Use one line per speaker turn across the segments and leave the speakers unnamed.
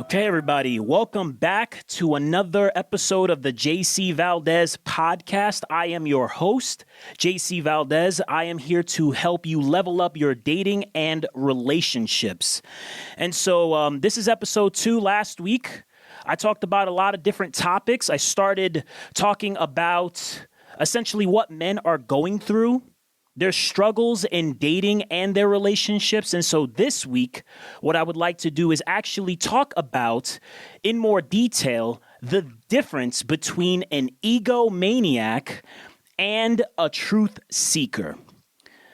Okay, everybody, welcome back to another episode of the JC Valdez podcast. I am your host, JC Valdez. I am here to help you level up your dating and relationships. And so this is episode 2. Last week, I talked about a lot of different topics. I started talking about essentially what men are going through, their struggles in dating and their relationships. And so this week, what I would like to do is actually talk about in more detail the difference between an egomaniac and a truth seeker.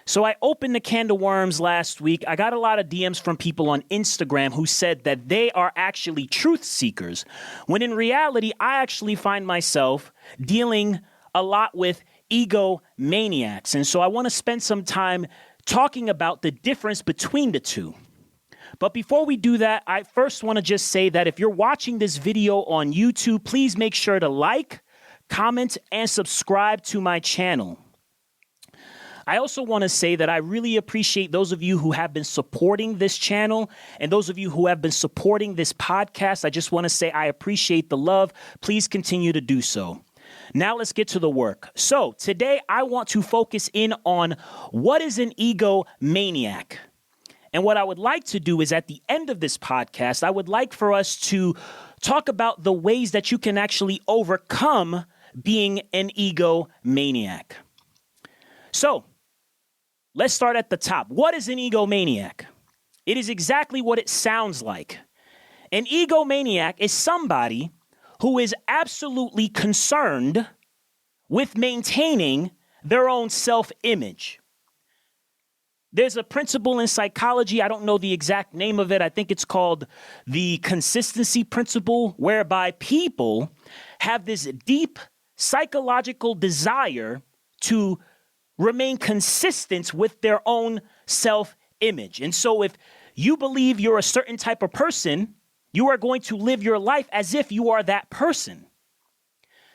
So I opened the can of worms last week. I got a lot of DMs from people on Instagram who said that they are actually truth seekers, when in reality, I actually find myself dealing a lot with egomaniacs. And so I want to spend some time talking about the difference between the two. But before we do that, I first want to just say that if you're watching this video on YouTube, please make sure to like, comment, and subscribe to my channel. I also want to say that I really appreciate those of you who have been supporting this channel and those of you who have been supporting this podcast. I just want to say I appreciate the love. Please continue to do so. Now let's get to the work. So today I want to focus in on what is an egomaniac. And what I would like to do is at the end of this podcast, I would like for us to talk about the ways that you can actually overcome being an egomaniac. So let's start at the top. What is an egomaniac? It is exactly what it sounds like. An egomaniac is somebody who is absolutely concerned with maintaining their own self-image. There's a principle in psychology, I don't know the exact name of it, I think it's called the consistency principle, whereby people have this deep psychological desire to remain consistent with their own self-image. And so if you believe you're a certain type of person, you are going to live your life as if you are that person.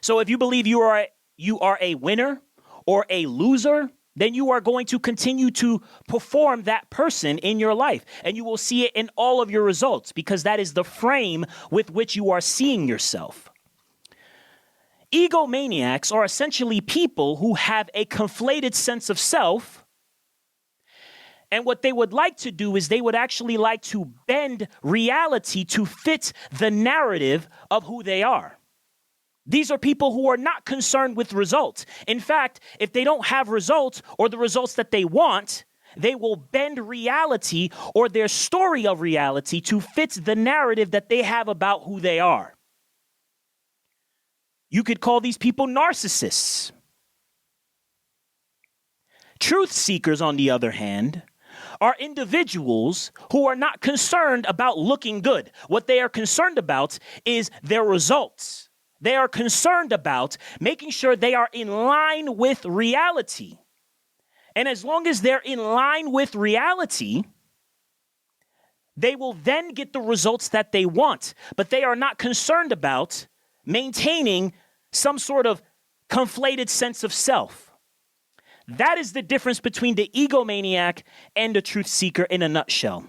So if you believe you are a winner or a loser, then you are going to continue to perform that person in your life. And you will see it in all of your results because that is the frame with which you are seeing yourself. Egomaniacs are essentially people who have a conflated sense of self. And what they would like to do is they would actually like to bend reality to fit the narrative of who they are. These are people who are not concerned with results. In fact, if they don't have results or the results that they want, they will bend reality or their story of reality to fit the narrative that they have about who they are. You could call these people narcissists. Truth seekers, on the other hand, are individuals who are not concerned about looking good. What they are concerned about is their results. They are concerned about making sure they are in line with reality. And as long as they're in line with reality, they will then get the results that they want. But they are not concerned about maintaining some sort of conflated sense of self. That is the difference between the egomaniac and the truth seeker in a nutshell.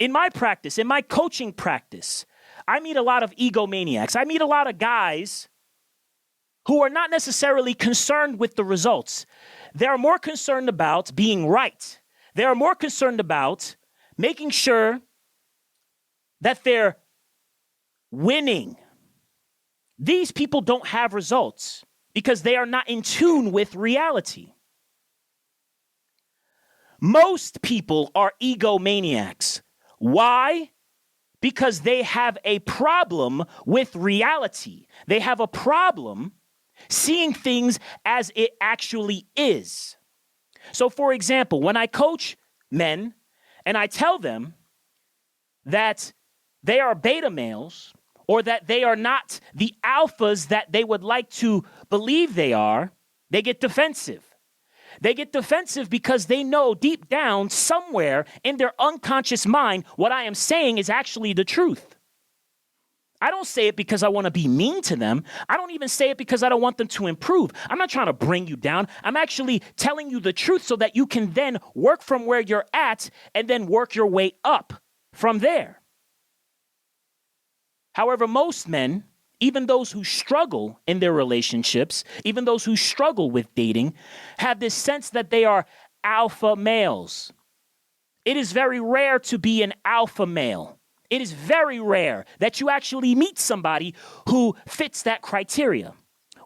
In my practice, in my coaching practice, I meet a lot of egomaniacs. I meet a lot of guys who are not necessarily concerned with the results. They are more concerned about being right. They are more concerned about making sure that they're winning. These people don't have results because they are not in tune with reality. Most people are egomaniacs. Why? Because they have a problem with reality. They have a problem seeing things as it actually is. So, for example, when I coach men and I tell them that they are beta males, or that they are not the alphas that they would like to believe they are, they get defensive. They get defensive because they know deep down somewhere in their unconscious mind what I am saying is actually the truth. I don't say it because I want to be mean to them. I don't even say it because I don't want them to improve. I'm not trying to bring you down. I'm actually telling you the truth so that you can then work from where you're at and then work your way up from there. However, most men, even those who struggle in their relationships, even those who struggle with dating, have this sense that they are alpha males. It is very rare to be an alpha male. It is very rare that you actually meet somebody who fits that criteria.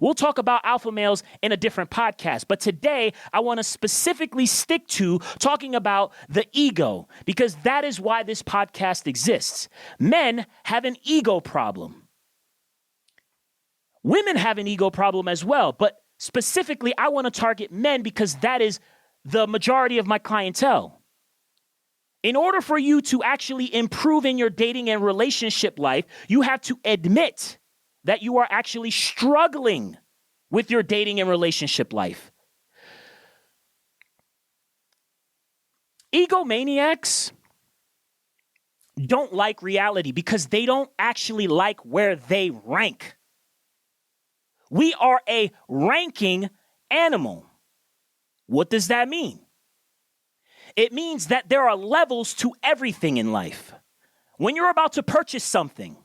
We'll talk about alpha males in a different podcast, but today I want to specifically stick to talking about the ego, because that is why this podcast exists. Men have an ego problem. Women have an ego problem as well, but specifically I want to target men because that is the majority of my clientele. In order for you to actually improve in your dating and relationship life, you have to admit that you are actually struggling with your dating and relationship life. Egomaniacs don't like reality because they don't actually like where they rank. We are a ranking animal. What does that mean? It means that there are levels to everything in life. When you're about to purchase something,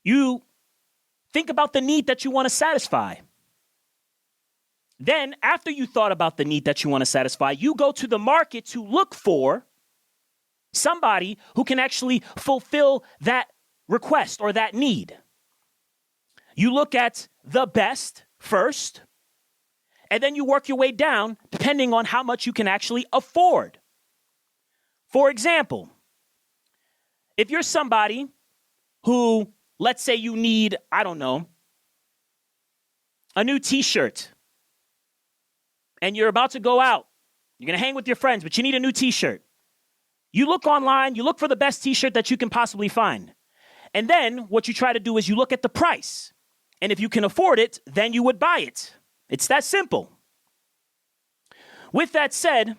you think about the need that you want to satisfy. Then, after you thought about the need that you want to satisfy, you go to the market to look for somebody who can actually fulfill that request or that need. You look at the best first, and then you work your way down depending on how much you can actually afford. For example, if you're somebody who, let's say you need, I don't know, a new t-shirt, and you're about to go out, you're going to hang with your friends, but you need a new t-shirt. You look online, you look for the best t-shirt that you can possibly find. And then what you try to do is you look at the price. And if you can afford it, then you would buy it. It's that simple. With that said,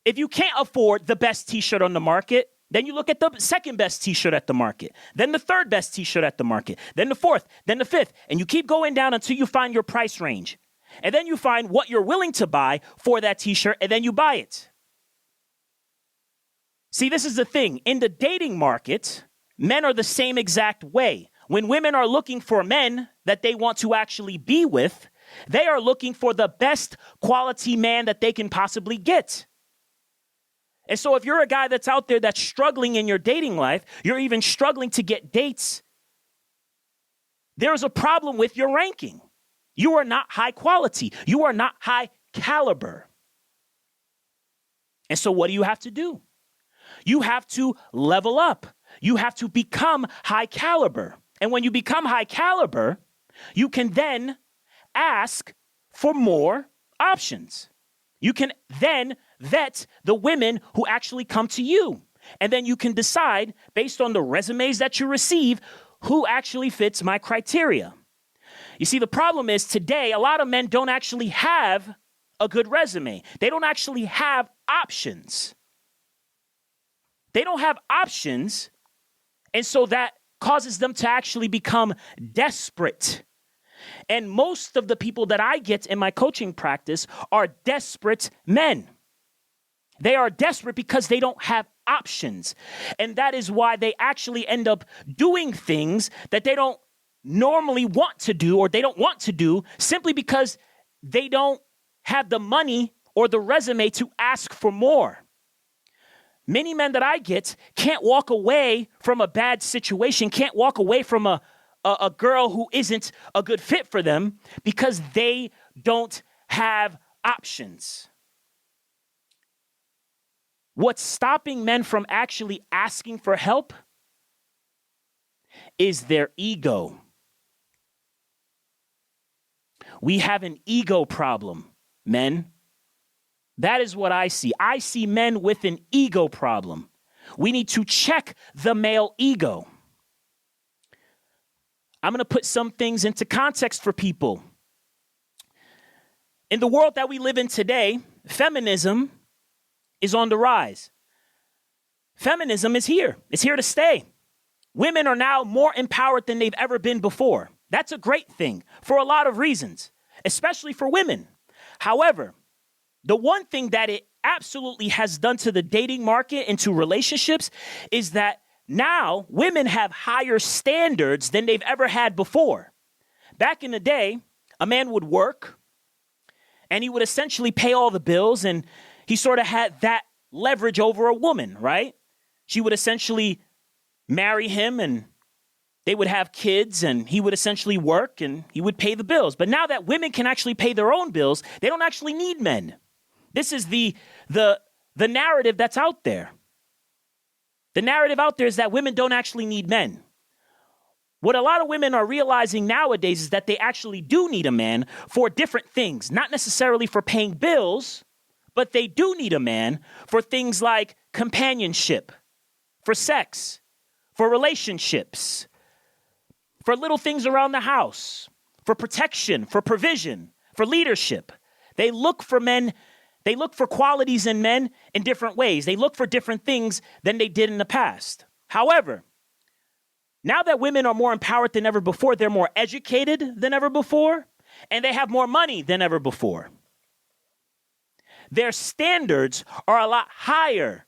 if you can't afford the best t-shirt on the market, then you look at the second best t-shirt at the market, then the third best t-shirt at the market, then the fourth, then the fifth, and you keep going down until you find your price range. And then you find what you're willing to buy for that t-shirt, and then you buy it. See, this is the thing. In the dating market, men are the same exact way. When women are looking for men that they want to actually be with, they are looking for the best quality man that they can possibly get. And so if you're a guy that's out there that's struggling in your dating life, you're even struggling to get dates, there's a problem with your ranking. You are not high quality. You are not high caliber. And so what do you have to do? You have to level up. You have to become high caliber. And when you become high caliber, you can then ask for more options. You can then vet the women who actually come to you. And then you can decide, based on the resumes that you receive, who actually fits my criteria. You see, the problem is today, a lot of men don't actually have a good resume. They don't actually have options. They don't have options, and so that causes them to actually become desperate. And most of the people that I get in my coaching practice are desperate men. They are desperate because they don't have options. And that is why they actually end up doing things that they don't normally want to do, or they don't want to do, simply because they don't have the money or the resume to ask for more. Many men that I get can't walk away from a bad situation, can't walk away from a girl who isn't a good fit for them because they don't have options. What's stopping men from actually asking for help is their ego. We have an ego problem, men. That is what I see. I see men with an ego problem. We need to check the male ego. I'm going to put some things into context for people. In the world that we live in today, feminism is on the rise. Feminism is here. It's here to stay. Women are now more empowered than they've ever been before. That's a great thing for a lot of reasons, especially for women. However, the one thing that it absolutely has done to the dating market and to relationships is that now women have higher standards than they've ever had before. Back in the day, a man would work and he would essentially pay all the bills, and he sort of had that leverage over a woman, right? She would essentially marry him and they would have kids, and he would essentially work and he would pay the bills. But now that women can actually pay their own bills, they don't actually need men. This is the narrative that's out there. The narrative out there is that women don't actually need men. What a lot of women are realizing nowadays is that they actually do need a man for different things, not necessarily for paying bills, but they do need a man for things like companionship, for sex, for relationships, for little things around the house, for protection, for provision, for leadership. They look for men, they look for qualities in men in different ways. They look for different things than they did in the past. However, now that women are more empowered than ever before, they're more educated than ever before, and they have more money than ever before. Their standards are a lot higher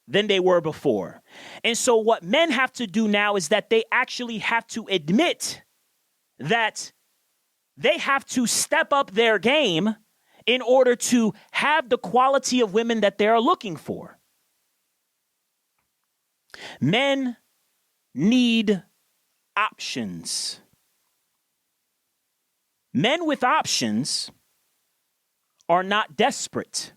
than they were before. And so what men have to do now is that they actually have to admit that they have to step up their game in order to have the quality of women that they are looking for. Men need options. Men with options are not desperate.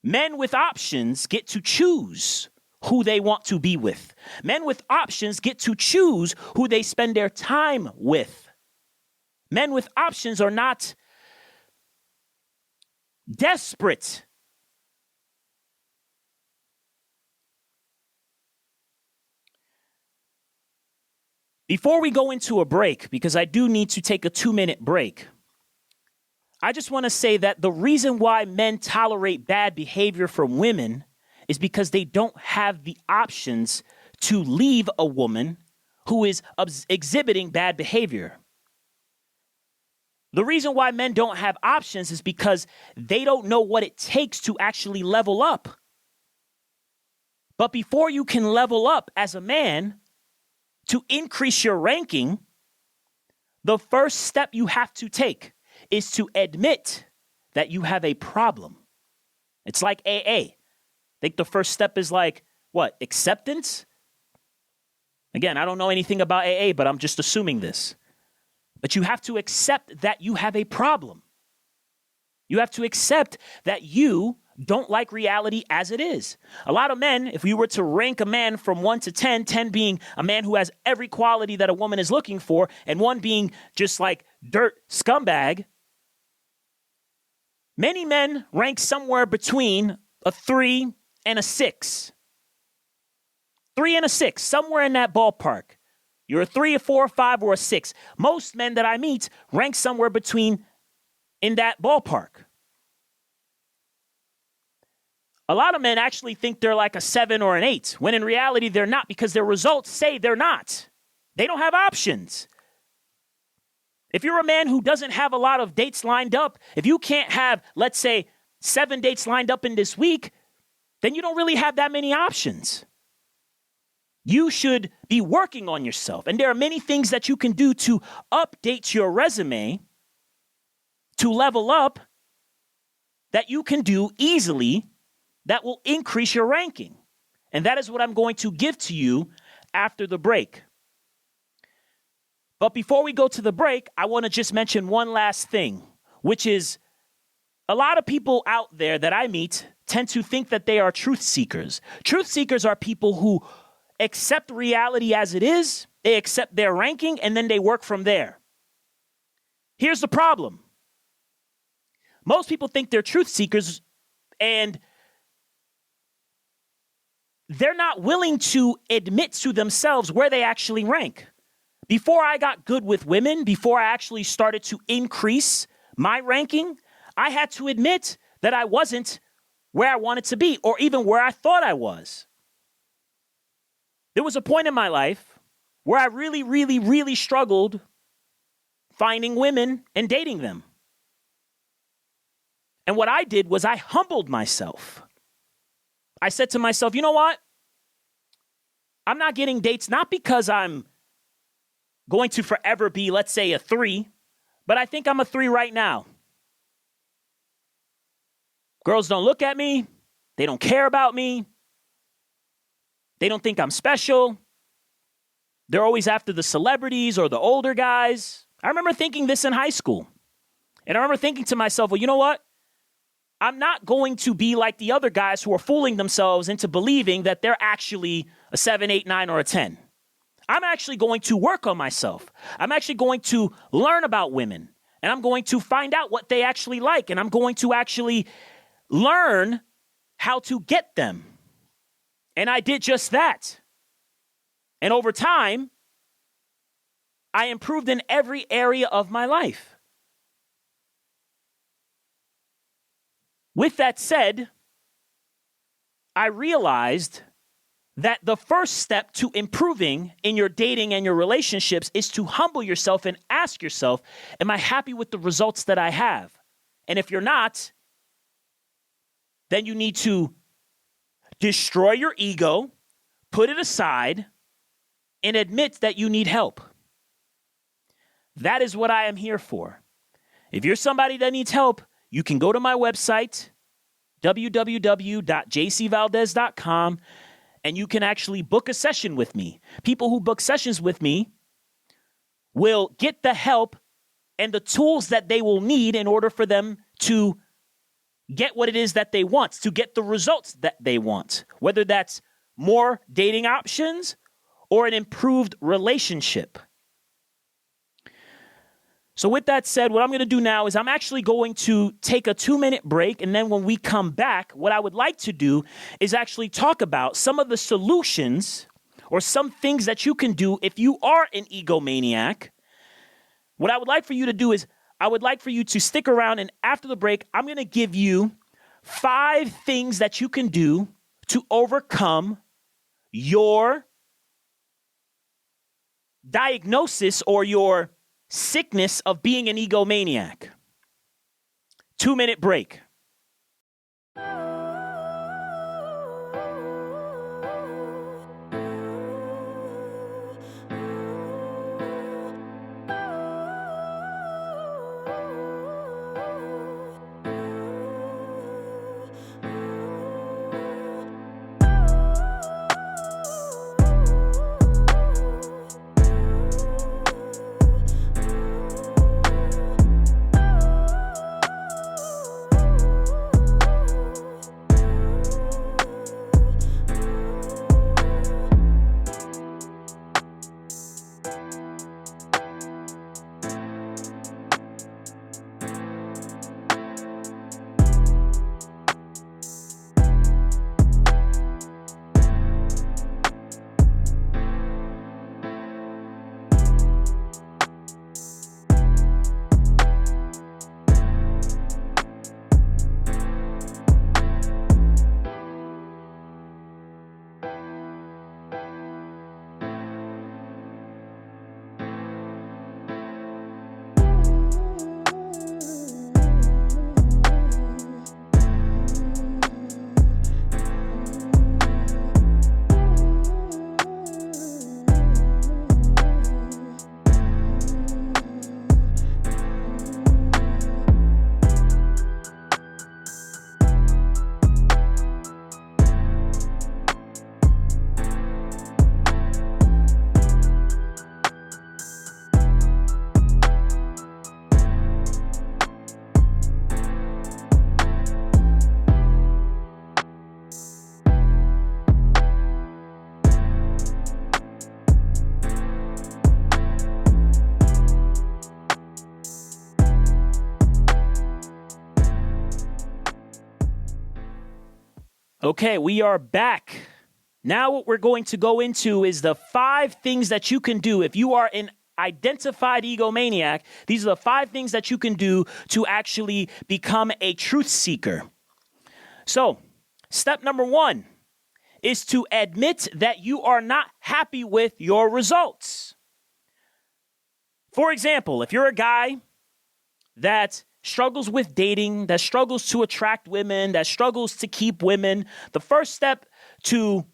Men with options get to choose who they want to be with. Men with options get to choose who they spend their time with. Men with options are not desperate. Before we go into a break, because I do need to take a 2-minute break, I just want to say that the reason why men tolerate bad behavior from women is because they don't have the options to leave a woman who is exhibiting bad behavior. The reason why men don't have options is because they don't know what it takes to actually level up. But before you can level up as a man, to increase your ranking, the first step you have to take is to admit that you have a problem. It's like AA. I think the first step is like, what, acceptance? Again, I don't know anything about AA, but I'm just assuming this. But you have to accept that you have a problem. You have to accept that you don't like reality as it is. A lot of men, if we were to rank a man from 1 to 10, 10 being a man who has every quality that a woman is looking for, and 1 being just like dirt scumbag, many men rank somewhere between a 3 and a 6. 3 and a 6, somewhere in that ballpark. You're a 3, a 4, a 5, or a 6. Most men that I meet rank somewhere between in that ballpark. A lot of men actually think they're like a 7 or an 8, when in reality they're not, because their results say they're not. They don't have options. If you're a man who doesn't have a lot of dates lined up, if you can't have, let's say, 7 dates lined up in this week, then you don't really have that many options. You should be working on yourself. And there are many things that you can do to update your resume, to level up, that you can do easily that will increase your ranking. And that is what I'm going to give to you after the break. But before we go to the break, I want to just mention one last thing, which is a lot of people out there that I meet tend to think that they are truth seekers. Truth seekers are people who accept reality as it is, they accept their ranking, and then they work from there. Here's the problem. Most people think they're truth seekers, and they're not willing to admit to themselves where they actually rank. Before I got good with women, before I actually started to increase my ranking, I had to admit that I wasn't where I wanted to be, or even where I thought I was. There was a point in my life where I really, really, really struggled finding women and dating them. And what I did was I humbled myself. I said to myself, you know what? I'm not getting dates not because I'm going to forever be, let's say, a 3, but I think I'm a 3 right now. Girls don't look at me. They don't care about me. They don't think I'm special. They're always after the celebrities or the older guys. I remember thinking this in high school. And I remember thinking to myself, well, you know what? I'm not going to be like the other guys who are fooling themselves into believing that they're actually a 7, 8, 9, or a 10. I'm actually going to work on myself. I'm actually going to learn about women. And I'm going to find out what they actually like. And I'm going to actually learn how to get them. And I did just that. And over time, I improved in every area of my life. With that said, I realized that the first step to improving in your dating and your relationships is to humble yourself and ask yourself, am I happy with the results that I have? And if you're not, then you need to destroy your ego, put it aside, and admit that you need help. That is what I am here for. If you're somebody that needs help, you can go to my website, www.thejcvaldez.com, and you can actually book a session with me. People who book sessions with me will get the help and the tools that they will need in order for them to get what it is that they want, to get the results that they want, whether that's more dating options or an improved relationship. So with that said, what I'm going to do now is I'm actually going to take a 2-minute break. And then when we come back, what I would like to do is actually talk about some of the solutions or some things that you can do if you are an egomaniac. What I would like for you to do is I would like for you to stick around. And after the break, I'm going to give you 5 things that you can do to overcome your diagnosis or your sickness of being an egomaniac. 2-minute break. Okay, we are back. Now what we're going to go into is the 5 things that you can do if you are an identified egomaniac. These are the 5 things that you can do to actually become a truth seeker. So, step number 1 is to admit that you are not happy with your results. For example, if you're a guy that struggles with dating, that struggles to attract women, that struggles to keep women, the first step to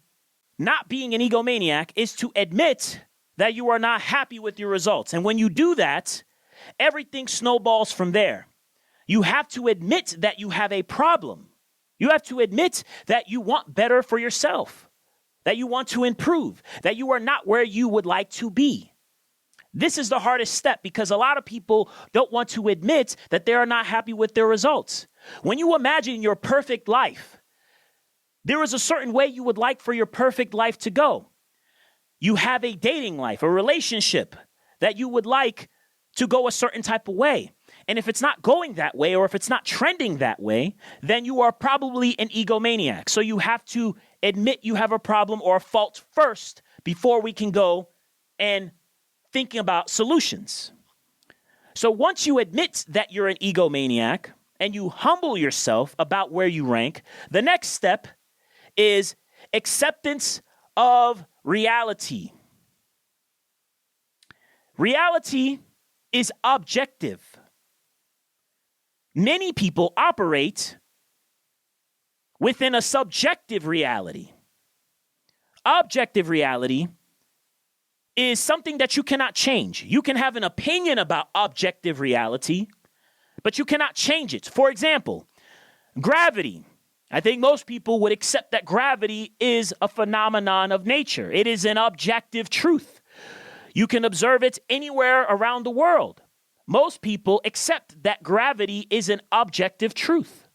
not being an egomaniac is to admit that you are not happy with your results. And when you do that, everything snowballs from there. You have to admit that you have a problem. You have to admit that you want better for yourself, that you want to improve, that you are not where you would like to be. This is the hardest step because a lot of people don't want to admit that they are not happy with their results. When you imagine your perfect life, there is a certain way you would like for your perfect life to go. You have a dating life, a relationship that you would like to go a certain type of way. And if it's not going that way, or if it's not trending that way, then you are probably an egomaniac. So you have to admit you have a problem or a fault first before we can go and thinking about solutions. So once you admit that you're an egomaniac and you humble yourself about where you rank, the next step is acceptance of reality. Reality is objective. Many people operate within a subjective reality. Objective reality is something that you cannot change. You can have an opinion about objective reality, but you cannot change it. For example, gravity. I think most people would accept that gravity is a phenomenon of nature. It is an objective truth. You can observe it anywhere around the world. Most people accept that gravity is an objective truth.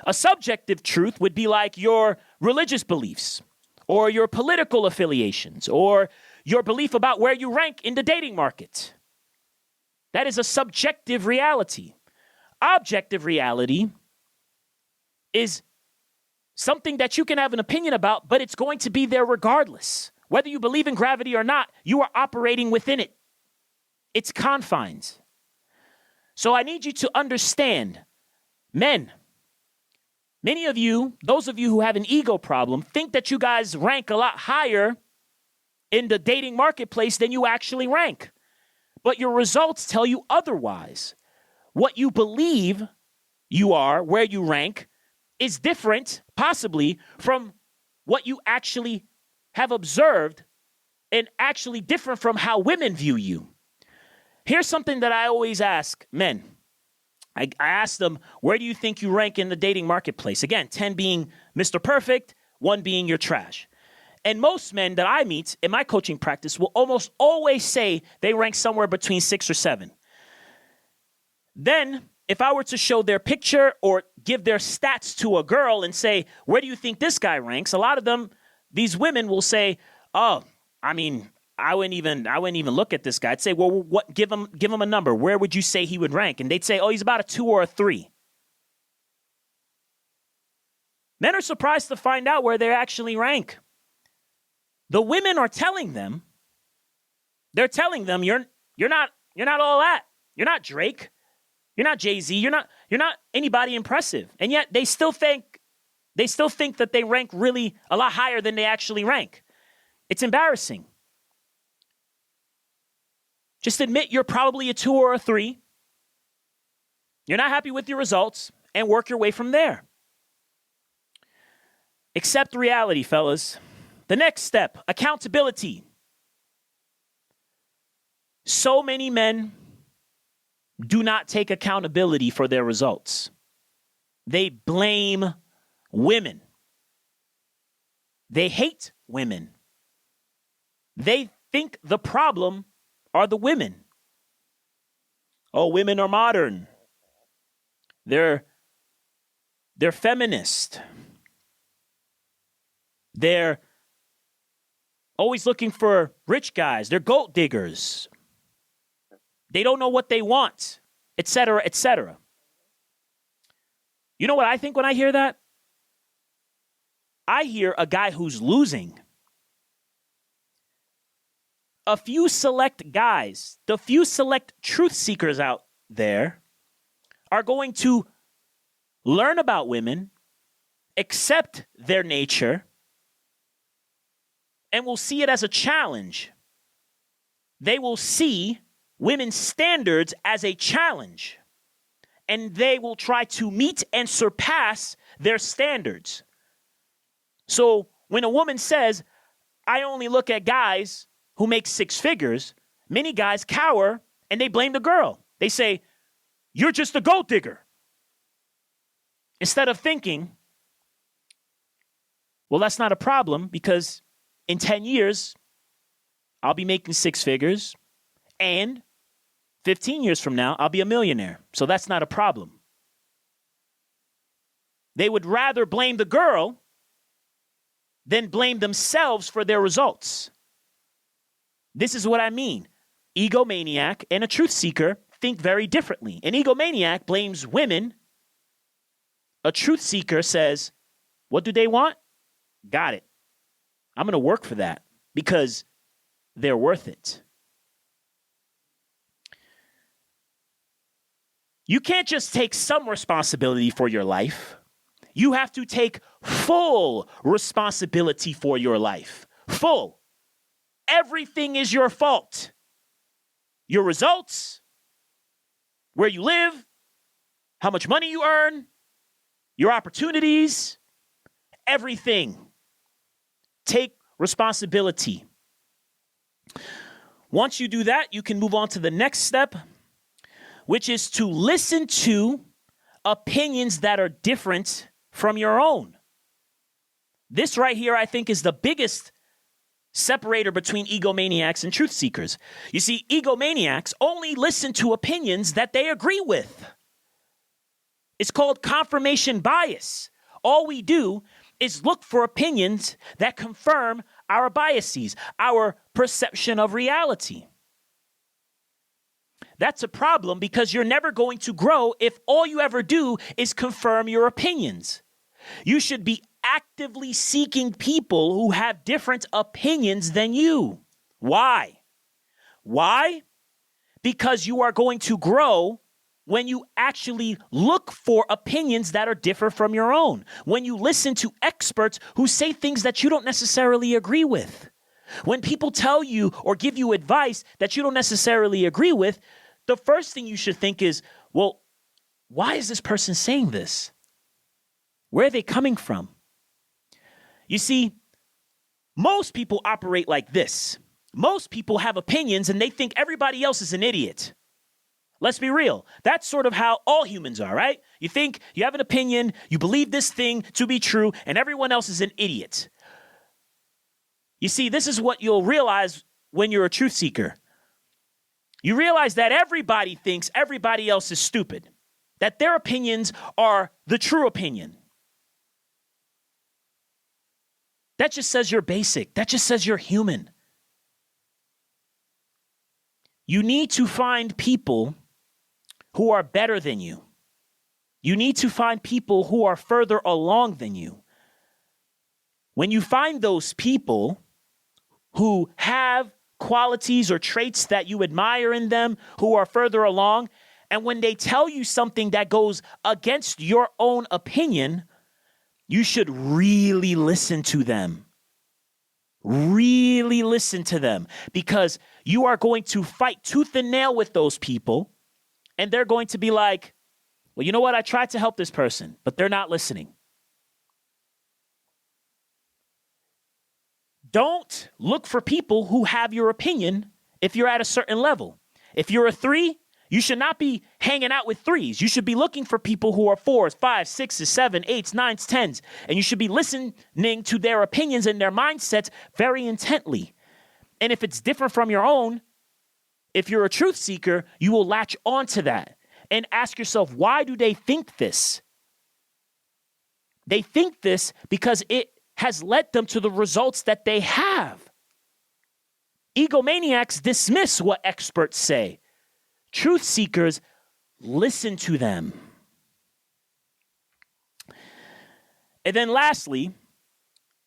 A subjective truth would be like your religious beliefs, or your political affiliations, or your belief about where you rank in the dating market. That is a subjective reality. Objective reality is something that you can have an opinion about, but it's going to be there regardless. Whether you believe in gravity or not, you are operating within it. Its confines. So I need you to understand, men, many of you, those of you who have an ego problem, think that you guys rank a lot higher in the dating marketplace than you actually rank. But your results tell you otherwise. What you believe you are, where you rank, is different, possibly, from what you actually have observed, and actually different from how women view you. Here's something that I always ask men. I ask them, where do you think you rank in the dating marketplace? Again, 10 being Mr. Perfect, 1 being your trash. And most men that I meet in my coaching practice will almost always say they rank somewhere between 6 or 7. Then, if I were to show their picture or give their stats to a girl and say, where do you think this guy ranks? A lot of them, these women will say, oh, I mean, I wouldn't even look at this guy. I'd say, well, what? Give him a number. Where would you say he would rank? And they'd say, oh, he's about a 2 or a 3. Men are surprised to find out where they actually rank. The women are telling them, you're not all that. You're not Drake. You're not Jay-Z. You're not anybody impressive. And yet they still think that they rank really a lot higher than they actually rank. It's embarrassing. Just admit you're probably a 2 or a 3. You're not happy with your results, and work your way from there. Accept reality, fellas. The next step, accountability. So many men do not take accountability for their results. They blame women. They hate women. They think the problem are the women. Oh, women are modern. They're feminist. They're always looking for rich guys. They're gold diggers. They don't know what they want, etc., etc. You know what I think when I hear that? I hear a guy who's losing. A few select guys, the few select truth seekers out there are going to learn about women, accept their nature, and will see it as a challenge. They will see women's standards as a challenge, and they will try to meet and surpass their standards. So When a woman says, I only look at guys who make six figures, many guys cower and they blame the girl. They say, you're just a gold digger. Instead of thinking, well, that's not a problem because in 10 years, I'll be making six figures, and 15 years from now, I'll be a millionaire. So that's not a problem. They would rather blame the girl than blame themselves for their results. This is what I mean. Egomaniac and a truth seeker think very differently. An egomaniac blames women. A truth seeker says, what do they want? Got it. I'm going to work for that because they're worth it. You can't just take some responsibility for your life. You have to take full responsibility for your life. Full. Everything is your fault. Your results, where you live, how much money you earn, your opportunities, everything. Take responsibility. Once you do that, you can move on to the next step, which is to listen to opinions that are different from your own. This right here, I think, is the biggest separator between egomaniacs and truth seekers. You see, egomaniacs only listen to opinions that they agree with. It's called confirmation bias. All we do is look for opinions that confirm our biases, our perception of reality. That's a problem because you're never going to grow if all you ever do is confirm your opinions. You should be actively seeking people who have different opinions than you. Why? Why? Because you are going to grow when you actually look for opinions that are different from your own. When you listen to experts who say things that you don't necessarily agree with. When people tell you or give you advice that you don't necessarily agree with, the first thing you should think is, well, why is this person saying this? Where are they coming from? You see, most people operate like this. Most people have opinions and they think everybody else is an idiot. Let's be real. That's sort of how all humans are, right? You think you have an opinion, you believe this thing to be true, and everyone else is an idiot. You see, this is what you'll realize when you're a truth seeker. You realize that everybody thinks everybody else is stupid, that their opinions are the true opinion. That just says you're basic. That just says you're human. You need to find people who are better than you. You need to find people who are further along than you. When you find those people who have qualities or traits that you admire in them, who are further along, and when they tell you something that goes against your own opinion, you should really listen to them. Really listen to them, because you are going to fight tooth and nail with those people, and they're going to be like, well, you know what? I tried to help this person, but they're not listening. Don't look for people who have your opinion if you're at a certain level. If you're a 3, you should not be hanging out with 3s. You should be looking for people who are 4s, 5s, 6s, 7s, 8s, 9s, 10s. And you should be listening to their opinions and their mindsets very intently. And if it's different from your own, if you're a truth seeker, you will latch onto that and ask yourself, why do they think this? They think this because it has led them to the results that they have. Egomaniacs dismiss what experts say. Truth seekers listen to them. And then lastly,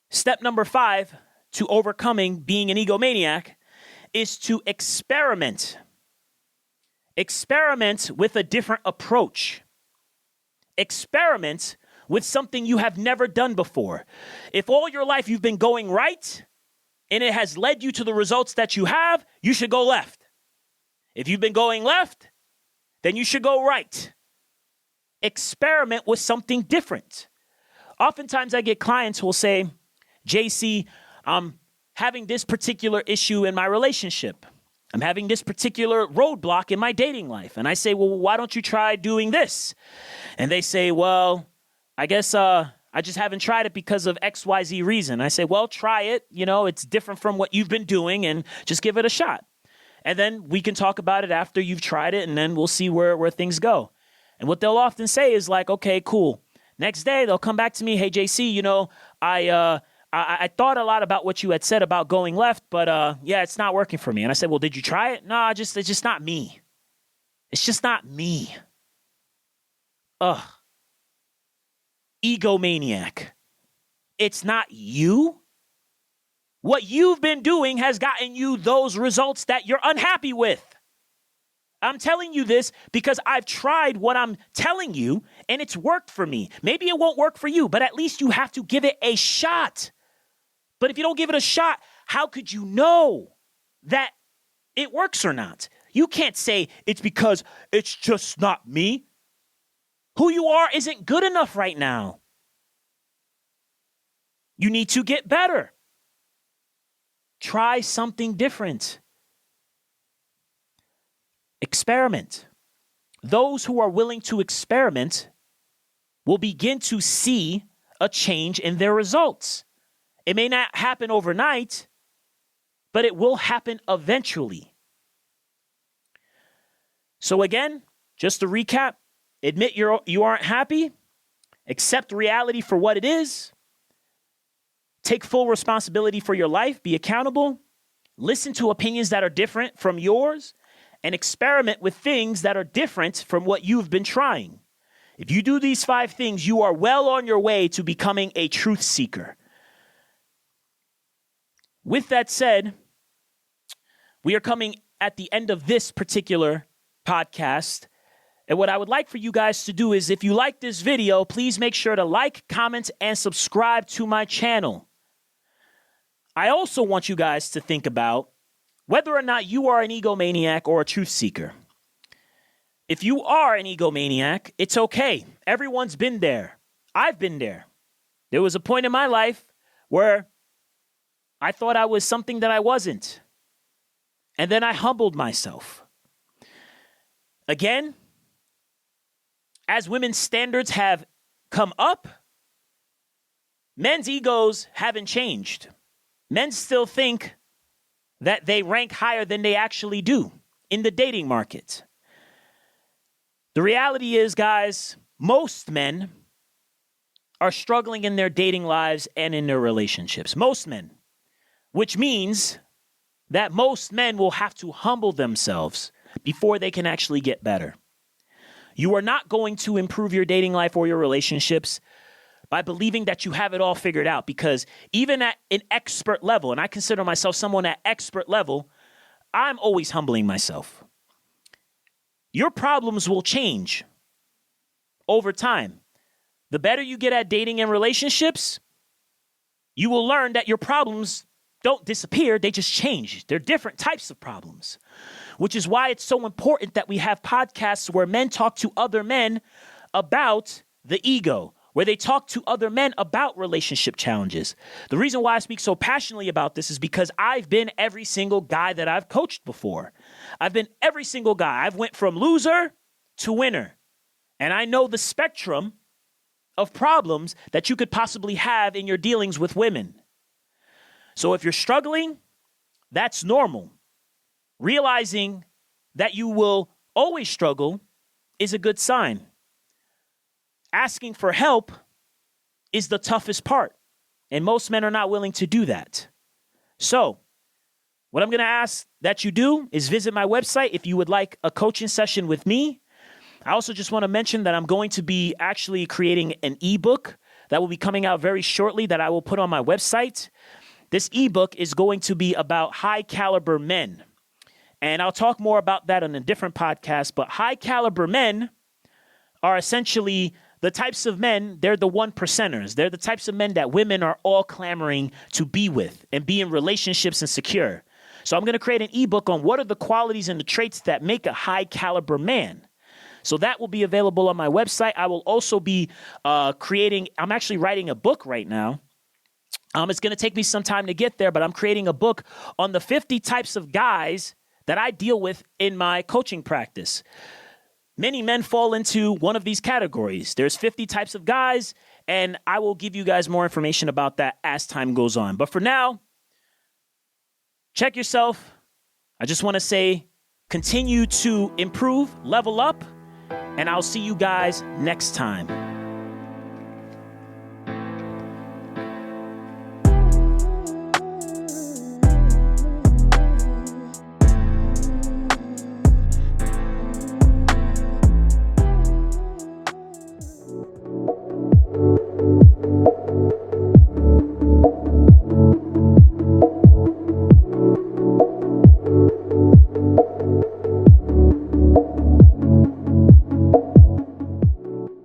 step number 5 to overcoming being an egomaniac is to experiment. Experiment with a different approach. Experiment with something you have never done before. If all your life you've been going right and it has led you to the results that you have, you should go left. If you've been going left, then you should go right. Experiment with something different. Oftentimes I get clients who will say, JC, I'm having this particular issue in my relationship. I'm having this particular roadblock in my dating life. And I say, well, why don't you try doing this? And they say, well, I guess I just haven't tried it because of XYZ reason. I say, well, try it. You know, it's different from what you've been doing, and just give it a shot. And then we can talk about it after you've tried it, and then we'll see where things go. And what they'll often say is like, okay, cool. Next day, they'll come back to me, hey, JC, you know, I thought a lot about what you had said about going left, but yeah, it's not working for me. And I said, well, did you try it? No, it's just not me. It's just not me. Ugh. Egomaniac. It's not you. What you've been doing has gotten you those results that you're unhappy with. I'm telling you this because I've tried what I'm telling you and it's worked for me. Maybe it won't work for you, but at least you have to give it a shot. But if you don't give it a shot, how could you know that it works or not? You can't say it's because it's just not me. Who you are isn't good enough right now. You need to get better. Try something different. Experiment. Those who are willing to experiment will begin to see a change in their results. It may not happen overnight, but it will happen eventually. So again, just to recap, admit you aren't happy, accept reality for what it is, take full responsibility for your life, be accountable, listen to opinions that are different from yours, and experiment with things that are different from what you've been trying. If you do these 5 things, you are well on your way to becoming a truth seeker. With that said, we are coming at the end of this particular podcast. And what I would like for you guys to do is, if you like this video, please make sure to like, comment, and subscribe to my channel. I also want you guys to think about whether or not you are an egomaniac or a truth seeker. If you are an egomaniac, it's okay. Everyone's been there. I've been there. There was a point in my life where I thought I was something that I wasn't. And then I humbled myself. Again, as women's standards have come up, men's egos haven't changed. Men still think that they rank higher than they actually do in the dating market. The reality is, guys, most men are struggling in their dating lives and in their relationships. Most men. Which means that most men will have to humble themselves before they can actually get better. You are not going to improve your dating life or your relationships by believing that you have it all figured out, because even at an expert level, and I consider myself someone at expert level, I'm always humbling myself. Your problems will change over time. The better you get at dating and relationships, you will learn that your problems don't disappear, they just change. They're different types of problems, which is why it's so important that we have podcasts where men talk to other men about the ego, where they talk to other men about relationship challenges. The reason why I speak so passionately about this is because I've been every single guy that I've coached before. I've been every single guy. I've went from loser to winner. And I know the spectrum of problems that you could possibly have in your dealings with women. So if you're struggling, that's normal. Realizing that you will always struggle is a good sign. Asking for help is the toughest part, and most men are not willing to do that. So, what I'm going to ask that you do is visit my website if you would like a coaching session with me. I also just want to mention that I'm going to be actually creating an ebook that will be coming out very shortly that I will put on my website. This ebook is going to be about high caliber men. And I'll talk more about that on a different podcast, but high caliber men are essentially the types of men, they're the 1%ers. They're the types of men that women are all clamoring to be with and be in relationships and secure. So I'm going to create an ebook on what are the qualities and the traits that make a high caliber man. So that will be available on my website. I will also be I'm actually writing a book right now It's going to take me some time to get there, but I'm creating a book on the 50 types of guys that I deal with in my coaching practice. Many men fall into one of these categories. There's 50 types of guys, and I will give you guys more information about that as time goes on. But for now, check yourself. I just want to say, continue to improve, level up, and I'll see you guys next time.